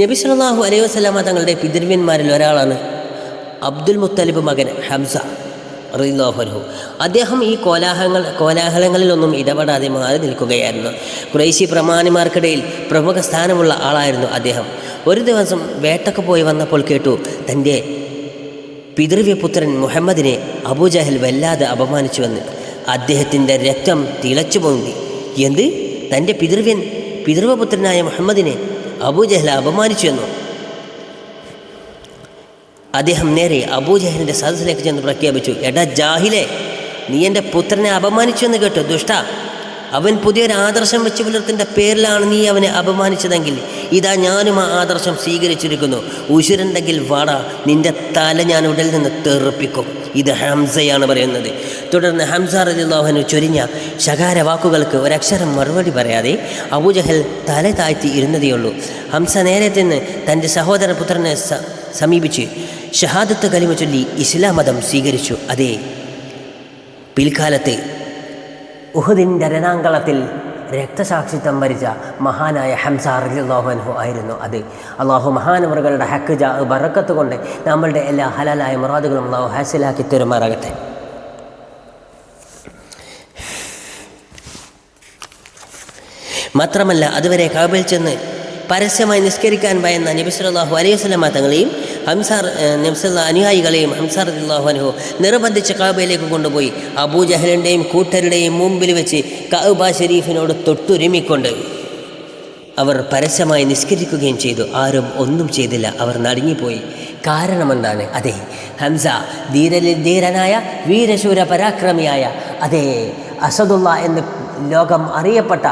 നബി സല്ലല്ലാഹു അലൈഹി വസല്ലമ തങ്ങളുടെ പിതൃവ്യന്മാരിൽ ഒരാളാണ് അബ്ദുൽ മുത്തലിബ് മകൻ ഹംസ റളിയല്ലാഹു അൻഹു. അദ്ദേഹം ഈ കോലാഹലങ്ങളിലൊന്നും ഇടപെടാതെ മാറി നിൽക്കുകയായിരുന്നു. ഖുറൈശി പ്രമാണിമാർക്കിടയിൽ പ്രമുഖ സ്ഥാനമുള്ള ആളായിരുന്നു അദ്ദേഹം. ഒരു ദിവസം വേട്ടക്ക് പോയി വന്നപ്പോൾ കേട്ടു, തൻ്റെ പിതൃവ്യപുത്രൻ മുഹമ്മദിനെ അബൂജഹൽ വല്ലാതെ അപമാനിച്ചുവെന്ന്. അദ്ദേഹത്തിൻ്റെ രക്തം തിളച്ചു പൊങ്ങി. എന്ത്? തൻ്റെ പിതൃവപുത്രനായ മുഹമ്മദിനെ അബൂജഹൽ അപമാനിച്ചുവെന്നോ? അദ്ദേഹം നേരെ അബൂജഹലിൻ്റെ സദസ്സിലേക്ക് ചെന്ന് പ്രഖ്യാപിച്ചു, എടാ ജാഹിലെ, നീ എൻ്റെ പുത്രനെ അപമാനിച്ചു എന്ന് കേട്ടു ദുഷ്ട. അവൻ പുതിയൊരു ആദർശം വെച്ച് പുലർത്തിൻ്റെ പേരിലാണ് നീ അവനെ അപമാനിച്ചതെങ്കിൽ ഇതാ ഞാനും ആ ആദർശം സ്വീകരിച്ചിരിക്കുന്നു. ഉശിരുണ്ടെങ്കിൽ വാടാ, നിൻ്റെ തല ഞാൻ ഉടൽ നിന്ന് തെറിപ്പിക്കും. ഇത് ഹംസയാണ് പറയുന്നത്. തുടർന്ന് ഹംസ റളിയല്ലാഹു അൻഹു ചൊരിഞ്ഞ ശകാര വാക്കുകൾക്ക് ഒരക്ഷരം മറുപടി പറയാതെ അബൂജഹൽ തല താഴ്ത്തി ഇരുന്നതേയുള്ളൂ. ഹംസ നേരെ തന്നെ തൻ്റെ സഹോദര പുത്രനെ സമീപിച്ച് ഷഹാദത്ത് കലിമ ചൊല്ലി ഇസ്ലാം മതം സ്വീകരിച്ചു. അതേ, പിൽക്കാലത്ത് ഉഹുദിൻ്റെ രണാങ്കളത്തിൽ രക്തസാക്ഷിത്വം വരിച്ച മഹാനായ ഹംസ റളിയല്ലാഹു അൻഹു ആയിരുന്നു അത്. അള്ളാഹു മഹാനവറുകളുടെ ഹക്ക് ബറക്കത്ത് കൊണ്ട് നമ്മളുടെ എല്ലാ ഹലാലായ മുറാദുകളും അള്ളാഹു ഹാസിലാക്കി തരുമാറാകട്ടെ. മാത്രമല്ല, അതുവരെ കഅബയിൽ ചെന്ന് പരസ്യമായി നിസ്കരിക്കാൻ ഭയന്ന നബി സല്ലല്ലാഹു അലൈഹി വസല്ലമ തങ്ങളെയും നബി സല്ലല്ലാഹു അനുയായികളെയും ഹംസ റളിയല്ലാഹു അൻഹു നിർബന്ധിച്ച് കഅബയിലേക്ക് കൊണ്ടുപോയി അബൂജഹലിൻ്റെയും കൂട്ടരുടെയും മുമ്പിൽ വെച്ച് കഅബ ഷരീഫിനോട് തൊട്ടുരുമിക്കൊണ്ട് അവർ പരസ്യമായി നിസ്കരിക്കുകയും ചെയ്തു. ആരും ഒന്നും ചെയ്തില്ല. അവർ നടുങ്ങിപ്പോയി. കാരണമെന്താണ്? അതെ, ഹംസ ധീരനായ വീരശൂര പരാക്രമിയായ അതേ അസദുള്ള എന്ന് ലോകം അറിയപ്പെട്ട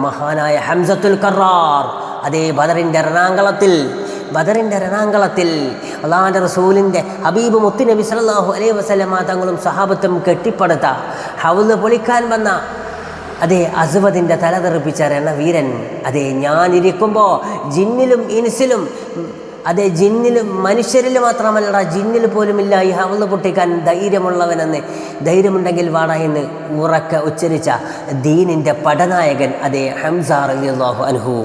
മഹാനായ ഹംസത്തുൽ കറാർ അതേ ബദറിൻ്റെ രണാങ്കളത്തിൽ അള്ളാഹുവിൻ്റെ റസൂലിൻ്റെ ഹബീബ് മുത്ത് നബി സല്ലല്ലാഹു അലൈഹി വസല്ലമ തങ്ങളും സഹാബത്തും കെട്ടിപ്പടുത്ത ഹൗദ് പൊളിക്കാൻ വന്ന അതേ അസ്വദിൻ്റെ തല തെറിപ്പിച്ച രണവീരൻ. അതേ, ഞാനിരിക്കുമ്പോൾ ജിന്നിലും ഇൻസിലും അതേ ജിന്നിലും മനുഷ്യരിൽ മാത്രമല്ല ജിന്നിൽ പോലുമില്ല ഈ ഹൗദ് പൊട്ടിക്കാൻ ധൈര്യമുള്ളവനെന്ന്. ധൈര്യമുണ്ടെങ്കിൽ വാട എന്ന് ഉറക്കെ ഉച്ചരിച്ച ദീനിൻ്റെ പടനായകൻ അതേ ഹംസ റളിയല്ലാഹു അൻഹു.